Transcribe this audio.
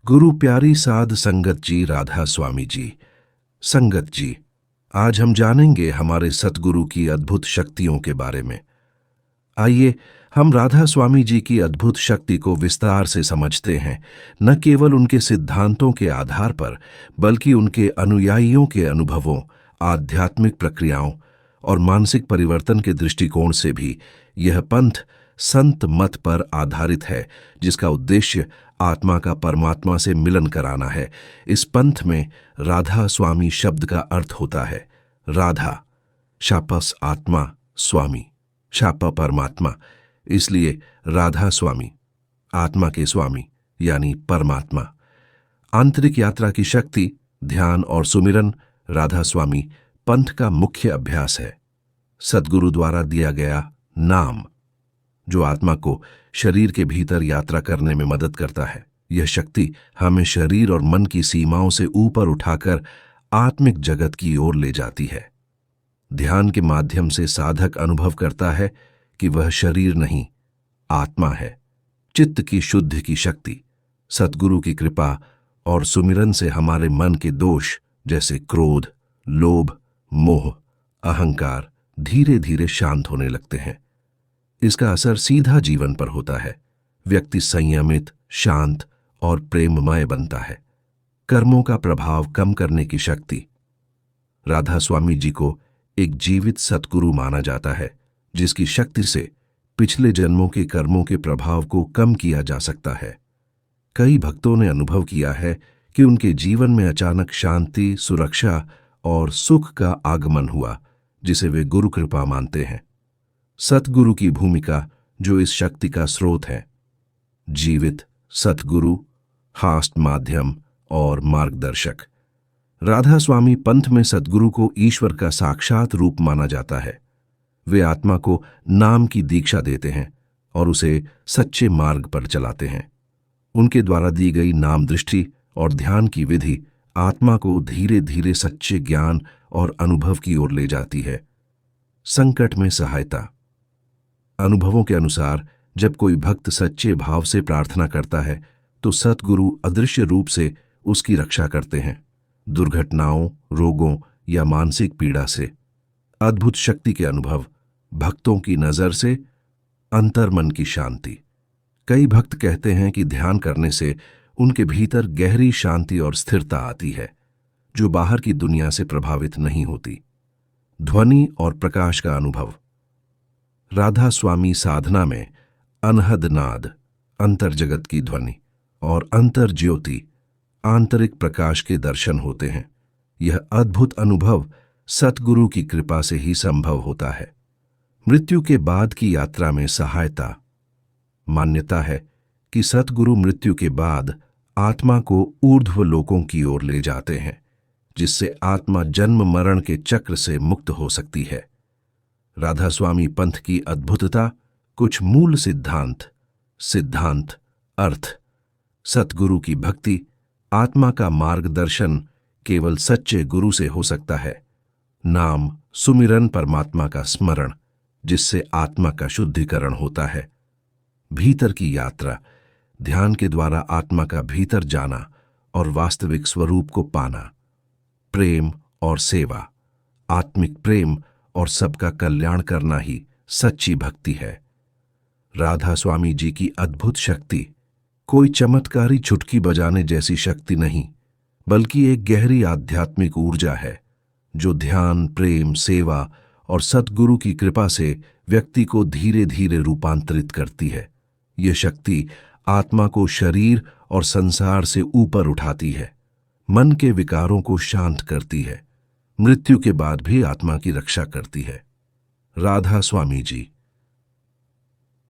गुरु प्यारी साध संगत जी, राधा स्वामी जी। संगत जी, आज हम जानेंगे हमारे सतगुरु की अद्भुत शक्तियों के बारे में। आइए हम राधा स्वामी जी की अद्भुत शक्ति को विस्तार से समझते हैं, न केवल उनके सिद्धांतों के आधार पर, बल्कि उनके अनुयायियों के अनुभवों, आध्यात्मिक प्रक्रियाओं और मानसिक परिवर्तन के दृष्टिकोण से भी। यह पंथ संत मत पर आधारित है, जिसका उद्देश्य आत्मा का परमात्मा से मिलन कराना है। इस पंथ में राधा स्वामी शब्द का अर्थ होता है राधा, शापस आत्मा, स्वामी शापा परमात्मा, इसलिए राधा स्वामी, आत्मा के स्वामी यानी परमात्मा। आंतरिक यात्रा की शक्ति, ध्यान और सुमिरन राधा स्वामी पंथ का मुख्य अभ्यास है। सद्गुरु द्वारा दिया गया नाम, जो आत्मा को शरीर के भीतर यात्रा करने में मदद करता है। यह शक्ति हमें शरीर और मन की सीमाओं से ऊपर उठाकर आत्मिक जगत की ओर ले जाती है। ध्यान के माध्यम से साधक अनुभव करता है कि वह शरीर नहीं, आत्मा है। चित्त की शुद्धि की शक्ति, सद्गुरु की कृपा और सुमिरन से हमारे मन के दोष जैसे क्रोध, लोभ, मोह, अहंकार धीरे धीरे शांत होने लगते हैं। इसका असर सीधा जीवन पर होता है। व्यक्ति संयमित, शांत और प्रेममय बनता है। कर्मों का प्रभाव कम करने की शक्ति, राधा स्वामी जी को एक जीवित सतगुरु माना जाता है, जिसकी शक्ति से पिछले जन्मों के कर्मों के प्रभाव को कम किया जा सकता है। कई भक्तों ने अनुभव किया है कि उनके जीवन में अचानक शांति, सुरक्षा और सुख का आगमन हुआ, जिसे वे गुरु कृपा मानते हैं। सतगुरु की भूमिका, जो इस शक्ति का स्रोत है। जीवित सतगुरु, हास्ट माध्यम और मार्गदर्शक। राधा स्वामी पंथ में सतगुरु को ईश्वर का साक्षात रूप माना जाता है। वे आत्मा को नाम की दीक्षा देते हैं और उसे सच्चे मार्ग पर चलाते हैं। उनके द्वारा दी गई नाम दृष्टि और ध्यान की विधि आत्मा को धीरे धीरे सच्चे ज्ञान और अनुभव की ओर ले जाती है। संकट में सहायता। अनुभवों के अनुसार जब कोई भक्त सच्चे भाव से प्रार्थना करता है तो सतगुरु अदृश्य रूप से उसकी रक्षा करते हैं, दुर्घटनाओं, रोगों या मानसिक पीड़ा से। अद्भुत शक्ति के अनुभव, भक्तों की नजर से अंतर्मन की शांति। कई भक्त कहते हैं कि ध्यान करने से उनके भीतर गहरी शांति और स्थिरता आती है, जो बाहर की दुनिया से प्रभावित नहीं होती। ध्वनि और प्रकाश का अनुभव। राधा स्वामी साधना में अनहद नाद, अंतर जगत की ध्वनि, और अंतर ज्योति, आंतरिक प्रकाश के दर्शन होते हैं। यह अद्भुत अनुभव सतगुरु की कृपा से ही संभव होता है। मृत्यु के बाद की यात्रा में सहायता। मान्यता है कि सतगुरु मृत्यु के बाद आत्मा को ऊर्ध्व लोकों की ओर ले जाते हैं, जिससे आत्मा जन्म मरण के चक्र से मुक्त हो सकती है। राधा स्वामी पंथ की अद्भुतता। कुछ मूल सिद्धांत, अर्थ। सतगुरु की भक्ति, आत्मा का मार्गदर्शन केवल सच्चे गुरु से हो सकता है। नाम, सुमिरन, परमात्मा का स्मरण, जिससे आत्मा का शुद्धिकरण होता है। भीतर की यात्रा, ध्यान के द्वारा आत्मा का भीतर जाना और वास्तविक स्वरूप को पाना। प्रेम और सेवा, आत्मिक प्रेम और सबका कल्याण करना ही सच्ची भक्ति है। राधा स्वामी जी की अद्भुत शक्ति कोई चमत्कारी चुटकी बजाने जैसी शक्ति नहीं, बल्कि एक गहरी आध्यात्मिक ऊर्जा है, जो ध्यान, प्रेम, सेवा और सतगुरु की कृपा से व्यक्ति को धीरे धीरे रूपांतरित करती है। यह शक्ति आत्मा को शरीर और संसार से ऊपर उठाती है, मन के विकारों को शांत करती है, मृत्यु के बाद भी आत्मा की रक्षा करती है। राधा स्वामी जी।